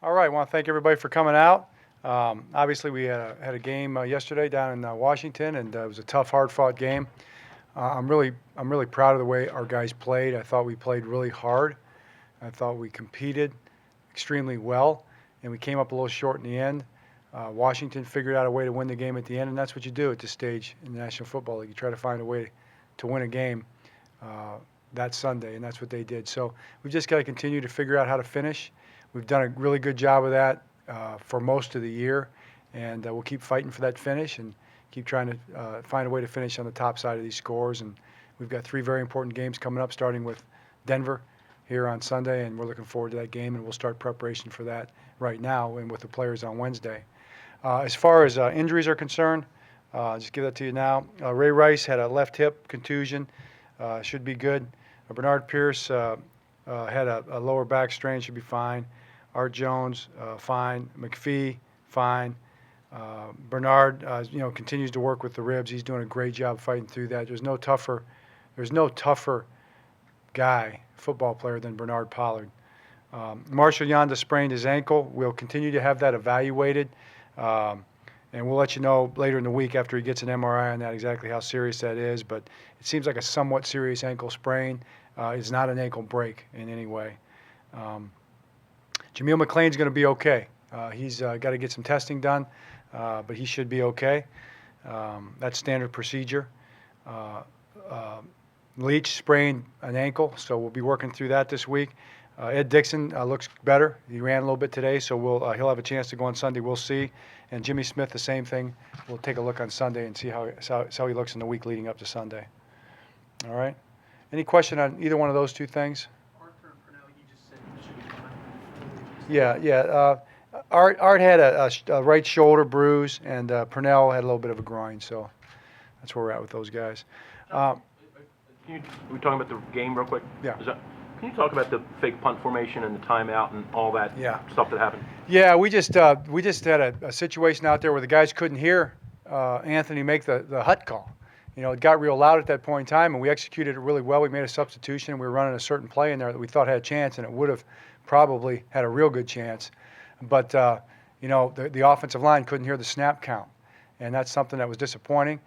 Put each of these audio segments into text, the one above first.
All right, I want to thank everybody for coming out. Obviously, we had a game yesterday down in Washington, and it was a tough, hard-fought game. I'm really proud of the way our guys played. I thought we played really hard. I thought we competed extremely well, and we came up a little short in the end. Washington figured out a way to win the game at the end, and that's what you do at this stage in the National Football League. You try to find a way to win a game that Sunday, and that's what they did. So we've just got to continue to figure out how to finish. We've done a really good job of that for most of the year, and we'll keep fighting for that finish and keep trying to find a way to finish on the top side of these scores. And we've got 3 very important games coming up, starting with Denver here on Sunday, and we're looking forward to that game, and we'll start preparation for that right now and with the players on Wednesday. As far as injuries are concerned, I'll just give that to you now. Ray Rice had a left hip contusion, should be good. Bernard Pierce had a lower back strain, should be fine. Art Jones, fine. McPhee, fine. Bernard, continues to work with the ribs. He's doing a great job fighting through that. There's no tougher guy, football player, than Bernard Pollard. Marshall Yonda sprained his ankle. We'll continue to have that evaluated, and we'll let you know later in the week after he gets an MRI on that exactly how serious that is. But it seems like a somewhat serious ankle sprain. It's not an ankle break in any way. Jameel McLean's going to be okay. He's got to get some testing done, but he should be okay. That's standard procedure. Leach sprained an ankle, so we'll be working through that this week. Ed Dixon looks better. He ran a little bit today, so he'll have a chance to go on Sunday. We'll see. And Jimmy Smith, the same thing. We'll take a look on Sunday and see how he looks in the week leading up to Sunday. All right. Any question on either one of those 2 things? Yeah. Art had a right shoulder bruise, and Purnell had a little bit of a groin, so that's where we're at with those guys. We're talking about the game real quick? Yeah. Can you talk about the fake punt formation and the timeout and all that stuff that happened? Yeah, we just had a situation out there where the guys couldn't hear Anthony make the hut call. It got real loud at that point in time, and we executed it really well. We made a substitution. We were running a certain play in there that we thought had a chance, and it would have probably had a real good chance. But, the offensive line couldn't hear the snap count, and that's something that was disappointing.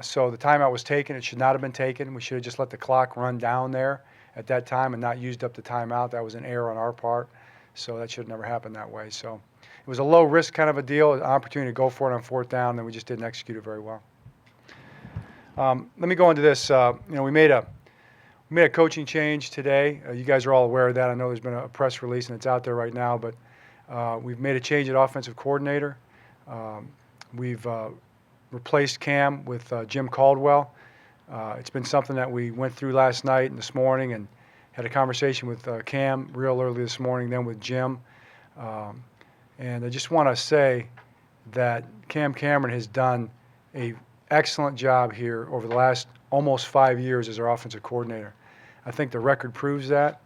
So the timeout was taken. It should not have been taken. We should have just let the clock run down there at that time and not used up the timeout. That was an error on our part, so that should have never happened that way. So it was a low-risk kind of a deal, an opportunity to go for it on 4th down, and we just didn't execute it very well. Let me go into this. We made a coaching change today. You guys are all aware of that. I know there's been a press release, and it's out there right now, but we've made a change at offensive coordinator. We've replaced Cam with Jim Caldwell. It's been something that we went through last night and this morning and had a conversation with Cam real early this morning, then with Jim. And I just want to say that Cam Cameron has done an excellent job here over the last almost 5 years as our offensive coordinator. I think the record proves that.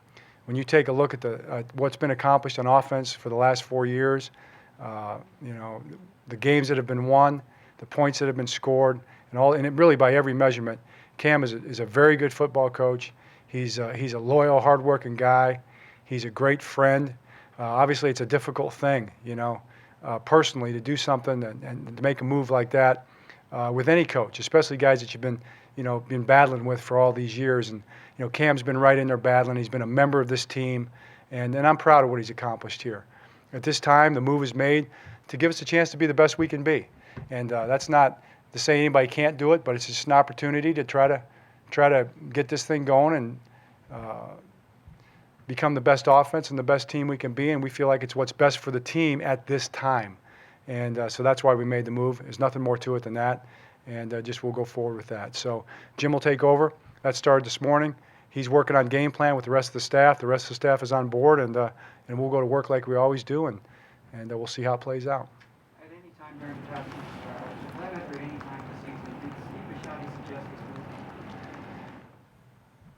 When you take a look at what's been accomplished on offense for the last 4 years, the games that have been won, the points that have been scored, and it really by every measurement, Cam is a very good football coach. He's a loyal, hardworking guy. He's a great friend. Obviously, it's a difficult thing, personally, to do something and to make a move like that with any coach, especially guys that you've been battling with for all these years. And Cam's been right in there battling. He's been a member of this team, and I'm proud of what he's accomplished here. At this time, the move is made to give us a chance to be the best we can be, and that's not to say anybody can't do it, but it's just an opportunity to try to get this thing going and become the best offense and the best team we can be, and we feel like it's what's best for the team at this time. And so that's why we made the move. There's nothing more to it than that, and we'll go forward with that. So Jim will take over. That started this morning. He's working on game plan with the rest of the staff. The rest of the staff is on board, and we'll go to work like we always do, and we'll see how it plays out. At any time during the practice, or at any time this season, did Steve Bisciotti suggest this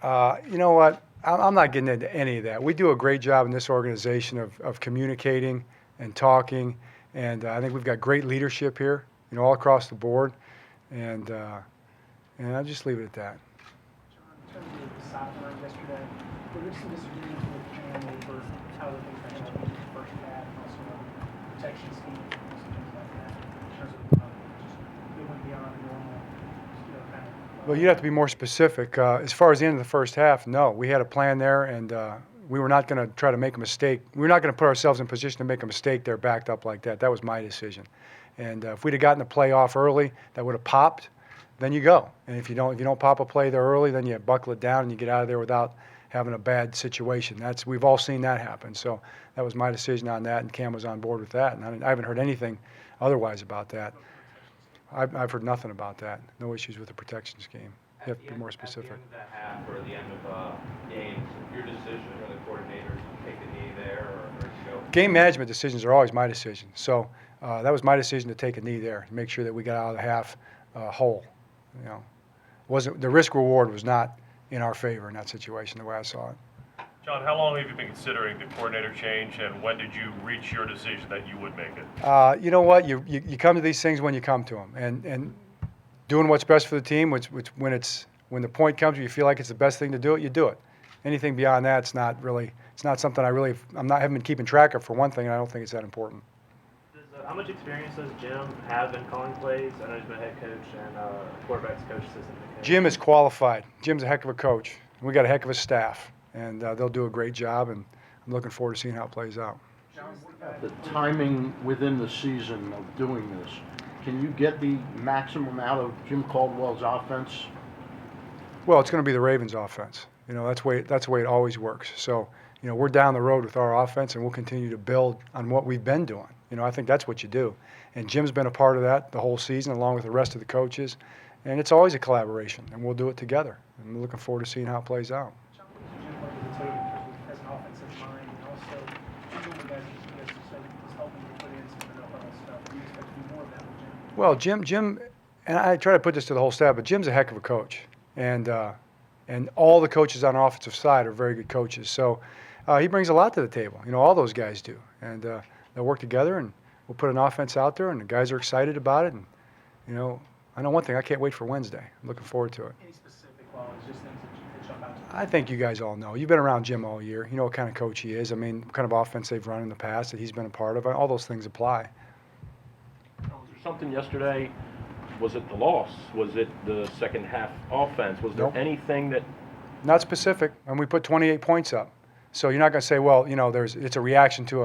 move? You know what? I'm not getting into any of that. We do a great job in this organization of communicating and talking, and I think we've got great leadership here, all across the board, and I'll just leave it at that. John, in terms of the sideline yesterday, there was some disagreement with the family for how the things were going to be in the first half. Well, you'd have to be more specific. As far as the end of the first half, no. We had a plan there, and we were not going to try to make a mistake. We were not going to put ourselves in position to make a mistake there backed up like that. That was my decision. And if we'd have gotten the play off early, that would have popped, then you go. And if you don't pop a play there early, then you buckle it down and you get out of there without having a bad situation. We've all seen that happen. So that was my decision on that, and Cam was on board with that. And I haven't heard anything otherwise about that. I've heard nothing about that. No issues with the protection scheme. You have to be more specific. At the end of the half or the end of games, your decision or the coordinators to take a knee there or to go? Game management decisions are always my decision. So that was my decision to take a knee there, to make sure that we got out of the half whole. You know, the risk reward was not in our favor in that situation, the way I saw it. John, how long have you been considering the coordinator change, and when did you reach your decision that you would make it? You know what? You come to these things when you come to them, and doing what's best for the team. When the point comes where you feel like it's the best thing to do it, you do it. Anything beyond that, it's not something I haven't been keeping track of, for one thing, and I don't think it's that important. How much experience does Jim have in calling plays? I know he's been a head coach and quarterback's coach, assistant coach. Jim is qualified. Jim's a heck of a coach. We got a heck of a staff, and they'll do a great job, and I'm looking forward to seeing how it plays out. The timing within the season of doing this, can you get the maximum out of Jim Caldwell's offense? Well, it's going to be the Ravens' offense. You know, that's the way it always works. So, you know, we're down the road with our offense, and we'll continue to build on what we've been doing. You know, I think that's what you do. And Jim's been a part of that the whole season, along with the rest of the coaches. And it's always a collaboration, and we'll do it together. And we're looking forward to seeing how it plays out. John, what does Jim bring to the table as an offensive mind, and also doing the guys was helping you put in some of the stuff? Do you expect to do more of that with Jim? Well, Jim, and I try to put this to the whole staff, but Jim's a heck of a coach. And all the coaches on the offensive side are very good coaches. So he brings a lot to the table. You know, all those guys do. And they'll work together, and we'll put an offense out there, and the guys are excited about it. And, you know, I know one thing, I can't wait for Wednesday. I'm looking forward to it. Any specific qualities, just things that jump out to you? I think you guys all know. You've been around Jim all year. You know what kind of coach he is. I mean, what kind of offense they've run in the past that he's been a part of. All those things apply. Was there something yesterday? Was it the loss? Was it the second half offense? Was there Nope. anything that? Not specific, and we put 28 points up. So you're not going to say, well, you know, it's a reaction to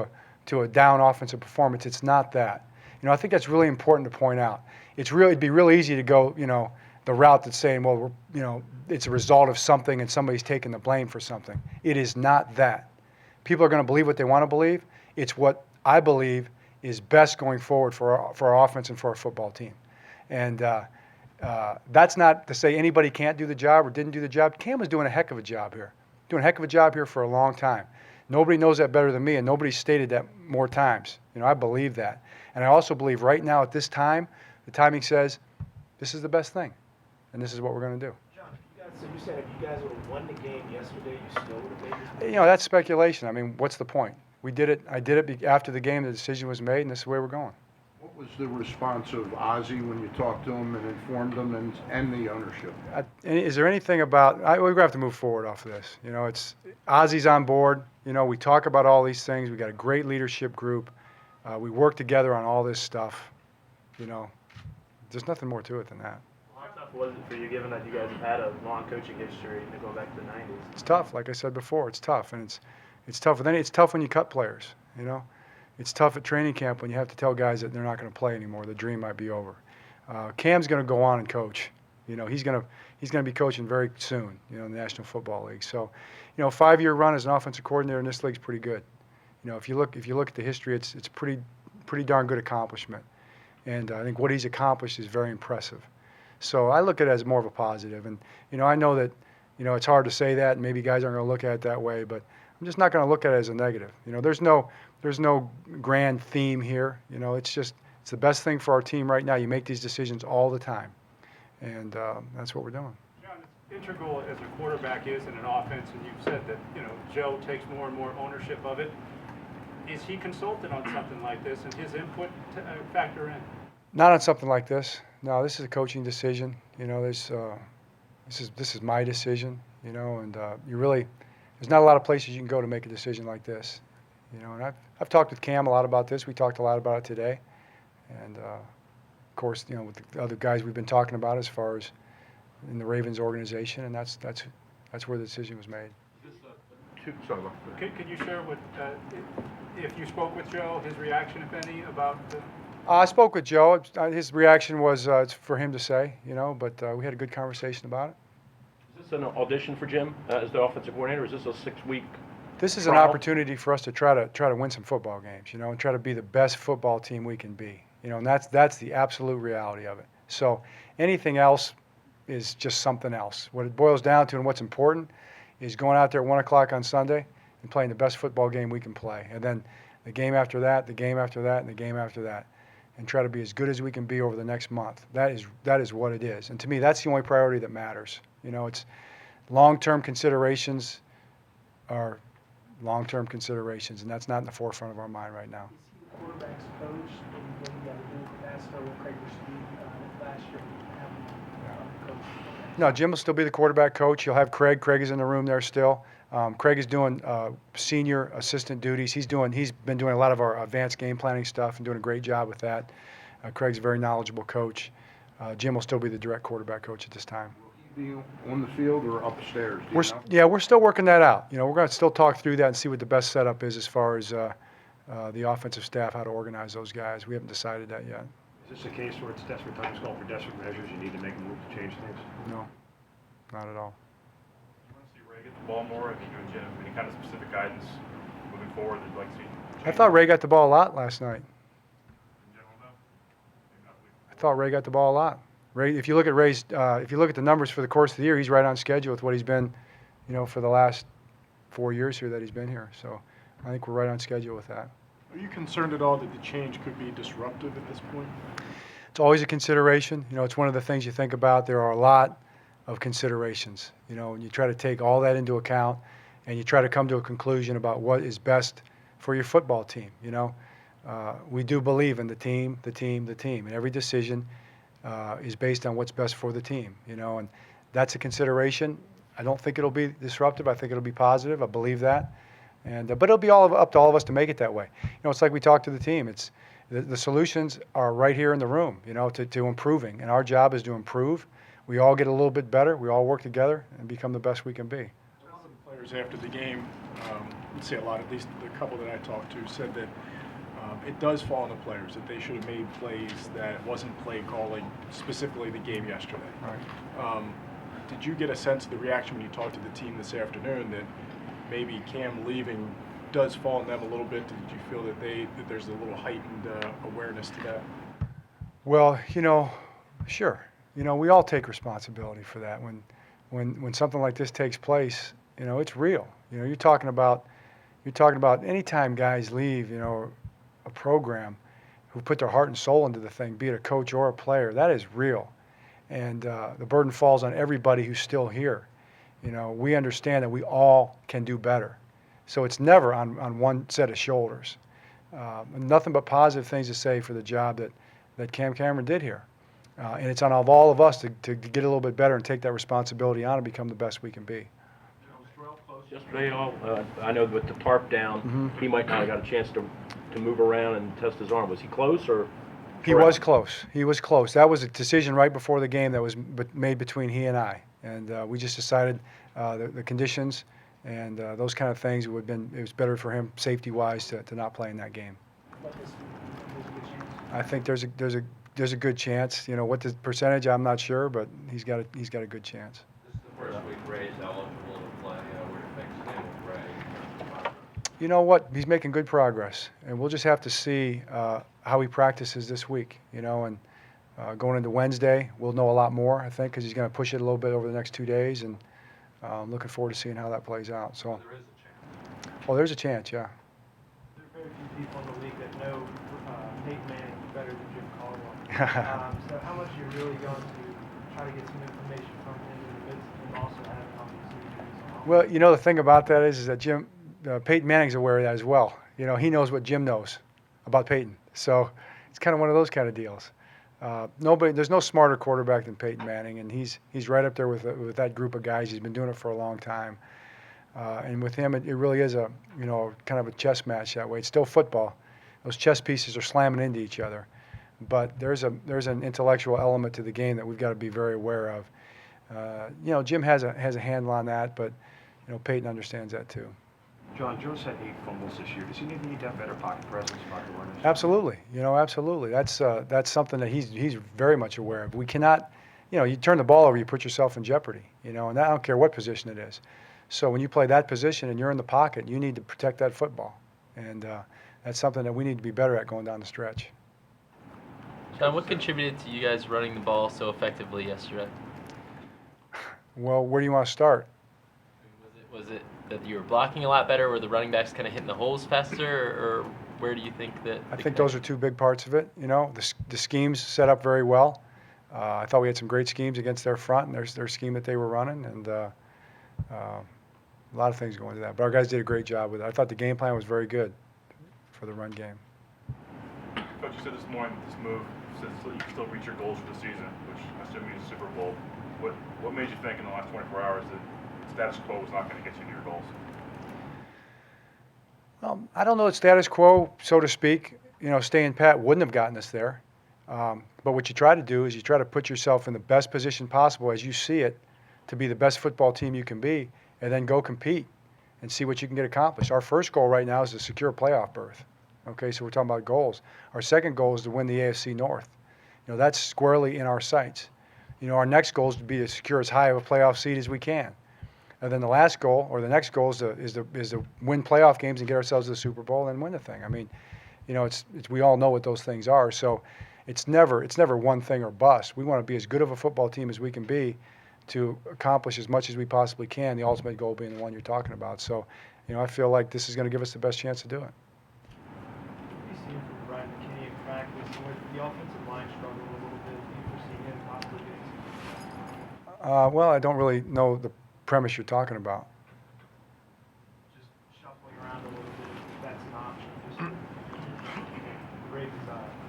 a down offensive performance. It's not that. You know, I think that's really important to point out. It'd be really easy to go, you know, the route that's saying, well, you know, it's a result of something and somebody's taking the blame for something. It is not that. People are going to believe what they want to believe. It's what I believe is best going forward for our offense and for our football team. And that's not to say anybody can't do the job or didn't do the job. Cam was doing a heck of a job here. Doing a heck of a job here for a long time. Nobody knows that better than me, and nobody's stated that more times. You know, I believe that. And I also believe right now at this time, the timing says this is the best thing, and this is what we're going to do. John, you said if you guys would have won the game yesterday, you still would have made this. You know, that's speculation. I mean, what's the point? We did it. I did it after the game. The decision was made, and this is the way we're going. What was the response of Ozzie when you talked to him and informed him and the ownership? Is there anything about? We're going to have to move forward off of this. You know, it's Ozzie's on board. You know, we talk about all these things. We got a great leadership group. We work together on all this stuff. You know, there's nothing more to it than that. How tough was it for you, given that you guys have had a long coaching history going back to the 90s? It's tough, like I said before. It's tough, and it's tough. And then it's tough when you cut players. You know, it's tough at training camp when you have to tell guys that they're not going to play anymore. The dream might be over. Cam's going to go on and coach. You know, he's going to be coaching very soon. You know, in the National Football League. So, you know, a 5-year run as an offensive coordinator in this league is pretty good. You know, if you look at the history, it's pretty darn good accomplishment. And I think what he's accomplished is very impressive. So I look at it as more of a positive. And, you know, I know that, you know, it's hard to say that, and maybe guys aren't going to look at it that way, but I'm just not going to look at it as a negative. You know, there's no grand theme here. You know, it's the best thing for our team right now. You make these decisions all the time. And that's what we're doing. John, as integral as a quarterback is in an offense, and you've said that, you know, Joe takes more and more ownership of it. Is he consulted on something like this, and his input factor in? Not on something like this. No, this is a coaching decision. You know, this is my decision. You know, and there's not a lot of places you can go to make a decision like this. You know, and I've talked with Cam a lot about this. We talked a lot about it today, and of course, you know, with the other guys we've been talking about as far as in the Ravens organization, and that's where the decision was made. Sorry, Mark. Can you share what, if you spoke with Joe, his reaction, if any, about the? I spoke with Joe. His reaction was it's for him to say, but we had a good conversation about it. Is this an audition for Jim as the offensive coordinator? Or is this a 6-week? This is an trial? opportunity for us to try to win some football games, and try to be the best football team we can be, and that's the absolute reality of it. So anything else is just something else. What it boils down to and what's important is going out there at 1 o'clock on Sunday and playing the best football game we can play, and then the game after that, the game after that, and the game after that, and try to be as good as we can be over the next month. That is what it is, and to me, that's the only priority that matters. It's long-term considerations are long-term considerations, and that's not in the forefront of our mind right now. Is he the quarterback's coach, and what do you got to do with that? So Craig Rasheed last year, having coach. No, Jim will still be the quarterback coach. You'll have Craig. Craig is in the room there still. Craig is doing senior assistant duties. He's been doing a lot of our advanced game planning stuff and doing a great job with that. Craig's a very knowledgeable coach. Jim will still be the direct quarterback coach at this time. Will he be on the field or upstairs? Do you know? Yeah, we're still working that out. We're going to still talk through that and see what the best setup is as far as the offensive staff, how to organize those guys. We haven't decided that yet. Is this a case where it's desperate times call for desperate measures? You need to make a move to change things? No, not at all. You want to see Ray get the ball more? I think you and Jim, any kind of specific guidance moving forward that you'd like to see? I thought Ray got the ball a lot last night. In general, no? Maybe not. I thought Ray got the ball a lot. Ray, if you look at the numbers for the course of the year, he's right on schedule with what he's been, for the last 4 years here that he's been here. So I think we're right on schedule with that. Are you concerned at all that the change could be disruptive at this point? It's always a consideration. It's one of the things you think about. There are a lot of considerations, and you try to take all that into account, and you try to come to a conclusion about what is best for your football team. We do believe in the team, and every decision is based on what's best for the team, and that's a consideration. I don't think it'll be disruptive. I think it'll be positive. I believe that. But it'll be up to all of us to make it that way. It's like we talked to the team. It's the solutions are right here in the room, to improving. And our job is to improve. We all get a little bit better. We all work together and become the best we can be. A lot of the players after the game, let's say a lot, at least the couple that I talked to, said that it does fall on the players, that they should have made plays that wasn't play calling, specifically the game yesterday. Right. Did you get a sense of the reaction when you talked to the team this afternoon that maybe Cam leaving does fall on them a little bit? Did you feel that there's a little heightened awareness to that? Well, sure. We all take responsibility for that. When something like this takes place, it's real. You're talking about any time guys leave, a program who put their heart and soul into the thing, be it a coach or a player, that is real. And the burden falls on everybody who's still here. We understand that we all can do better. So it's never on one set of shoulders. Nothing but positive things to say for the job that Cam Cameron did here. And it's on all of us to get a little bit better and take that responsibility on and become the best we can be. Was Terrell close yesterday at all? I know with the tarp down, he might not have got a chance to move around and test his arm. Was he close or? He was close. He was close. That was a decision right before the game that was made between he and I. And we just decided the conditions and those kind of things, it was better for him safety-wise to not play in that game. I think there's a good chance. What the percentage, I'm not sure, but he's got a good chance. This is the first week Ray's eligible to play. Where do things stand with Ray? You know what? He's making good progress, and we'll just have to see how he practices this week. And going into Wednesday, we'll know a lot more, I think, because he's going to push it a little bit over the next 2 days, and I'm looking forward to seeing how that plays out. So There is a chance. well, there's a chance, yeah. There are very few people in the league that know Peyton Manning better than Jim Caldwell. So how much are you really going to try to get some information from him in the midst of him also having all these injuries? Well, the thing about that is that Peyton Manning's aware of that as well. He knows what Jim knows about Peyton. So it's kind of one of those kind of deals. There's no smarter quarterback than Peyton Manning, and he's right up there with that group of guys. He's been doing it for a long time. And with him, it really is a kind of a chess match that way. It's still football. Those chess pieces are slamming into each other, but there's an intellectual element to the game that we've got to be very aware of. Jim has a handle on that, but Peyton understands that too. John, Joe's had 8 fumbles this year. Does he need to have better pocket presence, pocket awareness? Absolutely, absolutely. That's something that he's very much aware of. We cannot, you turn the ball over, you put yourself in jeopardy, and I don't care what position it is. So when you play that position and you're in the pocket, you need to protect that football, and that's something that we need to be better at going down the stretch. John, what contributed to you guys running the ball so effectively yesterday? Well, where do you want to start? Was it that you were blocking a lot better, or the running backs kind of hitting the holes faster, or where do you think that? I think those are two big parts of it. The schemes set up very well. I thought we had some great schemes against their front and their scheme that they were running, and a lot of things going into that. But our guys did a great job with it. I thought the game plan was very good for the run game. Coach, you said this morning that this move says you can still reach your goals for the season, which I assume means Super Bowl. What made you think in the last 24 hours that status quo was not going to get you to your goals? Well, I don't know that status quo, so to speak, staying pat wouldn't have gotten us there. But what you try to do is you try to put yourself in the best position possible as you see it to be the best football team you can be, and then go compete and see what you can get accomplished. Our first goal right now is to secure a playoff berth. Okay, so we're talking about goals. Our second goal is to win the AFC North. That's squarely in our sights. Our next goal is to be to secure as high of a playoff seed as we can. And then the last goal, or the next goal, is to win playoff games and get ourselves to the Super Bowl and win the thing. I mean, it's we all know what those things are. So it's never one thing or bust. We want to be as good of a football team as we can be to accomplish as much as we possibly can. The ultimate goal being the one you're talking about. So, I feel like this is going to give us the best chance to do it. You see him from Ryan McKinney in practice, and with the offensive line struggled a little bit. Do you foresee him possibly getting? Well, I don't really know the premise you're talking about. Just shuffling around a little bit, if that's an option. Just the Ravens'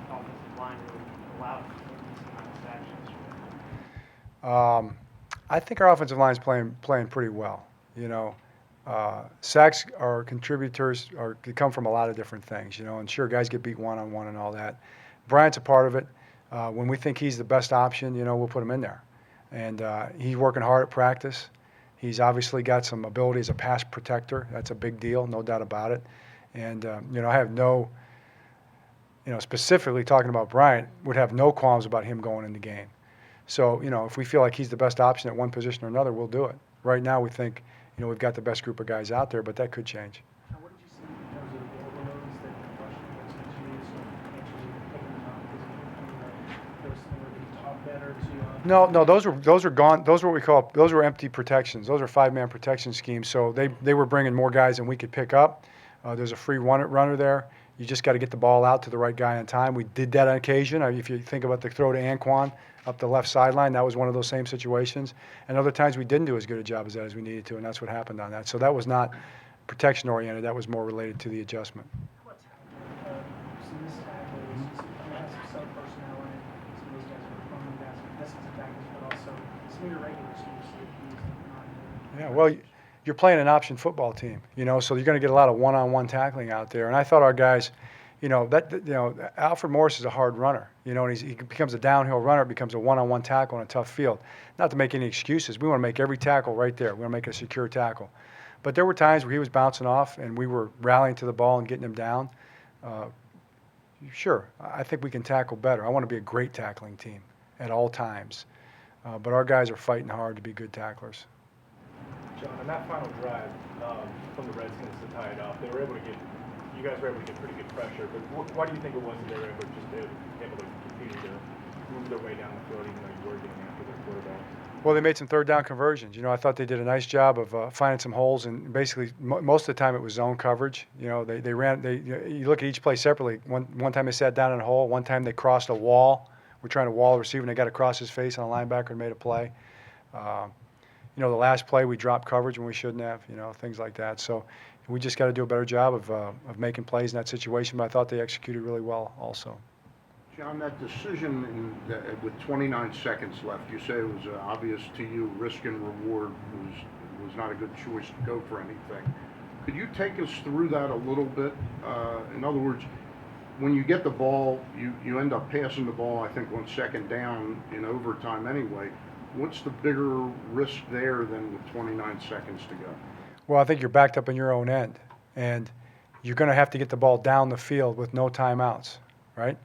offensive line really allowed him to take these kind of sacks yesterday. I think our offensive line is playing pretty well. Sacks are contributors, or come from a lot of different things. And sure, guys get beat one-on-one and all that. Bryant's a part of it. When we think he's the best option, we'll put him in there. And he's working hard at practice. He's obviously got some ability as a pass protector. That's a big deal, no doubt about it. And, I have no, specifically talking about Bryant, would have no qualms about him going in the game. So, if we feel like he's the best option at one position or another, we'll do it. Right now, we think, we've got the best group of guys out there, but that could change. Now, what did you see in terms of the overloads that the freshman was continuing to potentially picking them up? Because there was something where they taught better to. No, those are gone. Those were empty protections. Those are 5-man protection schemes. So they were bringing more guys than we could pick up. There's a free runner there. You just got to get the ball out to the right guy on time. We did that on occasion. If you think about the throw to Anquan up the left sideline, that was one of those same situations. And other times we didn't do as good a job as that as we needed to, and that's what happened on that. So that was not protection oriented. That was more related to the adjustment. What's happening? Some missed tackles, you have some sub-personnel in it. Some of those guys are permanent guys, defensive tackles, but also some of your regulars who are safeties and not. Yeah, well, you're playing an option football team, so you're going to get a lot of one-on-one tackling out there. And I thought our guys, Alfred Morris is a hard runner, and he becomes a downhill runner, it becomes a one-on-one tackle on a tough field. Not to make any excuses. We want to make every tackle right there. We want to make a secure tackle. But there were times where he was bouncing off, and we were rallying to the ball and getting him down. Sure, I think we can tackle better. I want to be a great tackling team at all times. But our guys are fighting hard to be good tacklers. John, on that final drive from the Redskins to tie it up, you guys were able to get pretty good pressure, but why do you think it was that they were able to continue to move their way down the field even though you were getting after their quarterback? Well, they made some third down conversions. I thought they did a nice job of finding some holes, and basically most of the time it was zone coverage. They ran. You look at each play separately. One time they sat down in a hole. One time they crossed a wall. We're trying to wall the receiver, and they got across his face on a linebacker and made a play. The last play we dropped coverage when we shouldn't have. Things like that. So we just got to do a better job of making plays in that situation. But I thought they executed really well also. John, that decision with 29 seconds left, you say it was obvious to you risk and reward was not a good choice to go for anything. Could you take us through that a little bit? In other words, when you get the ball, you end up passing the ball, I think, on second down in overtime anyway. What's the bigger risk there than with 29 seconds to go? Well, I think you're backed up in your own end, and you're going to have to get the ball down the field with no timeouts, right?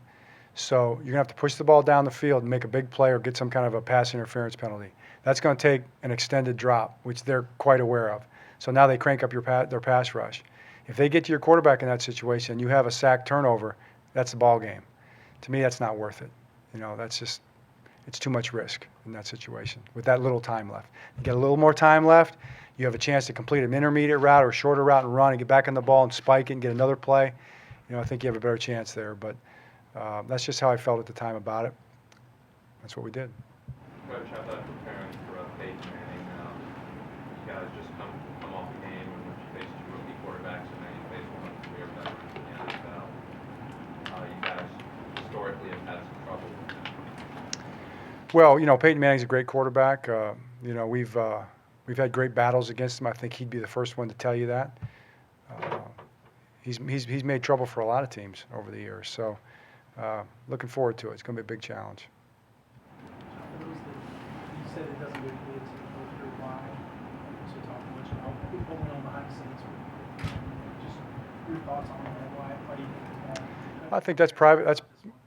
So you're going to have to push the ball down the field and make a big play or get some kind of a pass interference penalty. That's going to take an extended drop, which they're quite aware of. So now they crank up their pass rush. If they get to your quarterback in that situation and you have a sack turnover, that's the ball game. To me, that's not worth it. It's too much risk in that situation with that little time left. You get a little more time left, you have a chance to complete an intermediate route or a shorter route and run and get back on the ball and spike it and get another play. I think you have a better chance there. But that's just how I felt at the time about it. That's what we did. Coach, how about preparing for Peyton Manning? You guys just come off a game in which you faced two rookie quarterbacks and then you faced one of the career veterans in the NFL. You guys historically have had some trouble with that. Well, Peyton Manning's a great quarterback. We've had great battles against him. I think he'd be the first one to tell you that. He's made trouble for a lot of teams over the years. So looking forward to it. It's going to be a big challenge. For those that you said it doesn't really get to go through why, so talking much about what went on behind the scenes. Just your thoughts on that. Why do you think that? I think that's private.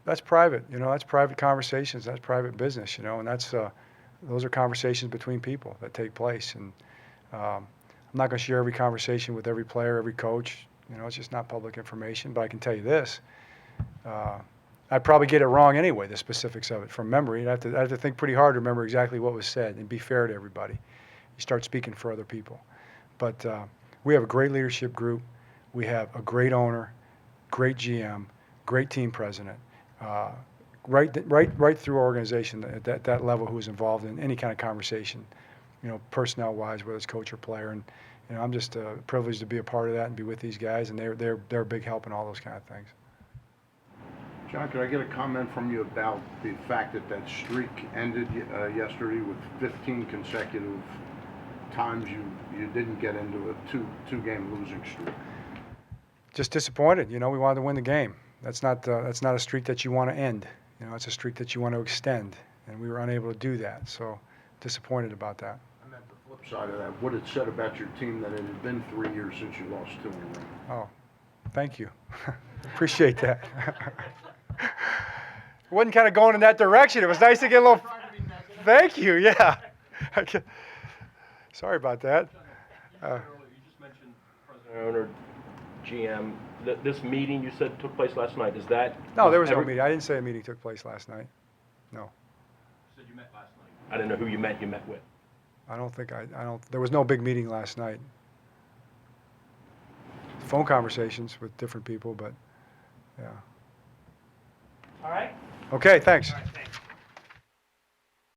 That's private. That's private conversations. That's private business. And those are conversations between people that take place. And I'm not going to share every conversation with every player, every coach. It's just not public information. But I can tell you this: I'd probably get it wrong anyway, the specifics of it from memory. I have to think pretty hard to remember exactly what was said and be fair to everybody. You start speaking for other people. But we have a great leadership group. We have a great owner, great GM, great team president. Right through our organization at that level who is involved in any kind of conversation, personnel-wise, whether it's coach or player. And I'm just privileged to be a part of that and be with these guys, and they're a big help in all those kind of things. John, could I get a comment from you about the fact that streak ended yesterday with 15 consecutive times you didn't get into a two-game losing streak? Just disappointed. We wanted to win the game. That's not a streak that you want to end. It's a streak that you want to extend, and we were unable to do that. So disappointed about that. I meant the flip side of that. What it said about your team that it had been 3 years since you lost 2 in a row. Oh, thank you. Appreciate that. Wasn't kind of going in that direction. It was nice to get a little. Thank you. Yeah. Sorry about that. You just mentioned president, owner, GM. This meeting you said took place last night. Is that? No, there was no meeting. I didn't say a meeting took place last night. No. You said you met last night. I didn't know who you met with. I don't. There was no big meeting last night. Phone conversations with different people, but yeah. All right? Okay, thanks. All right, thanks.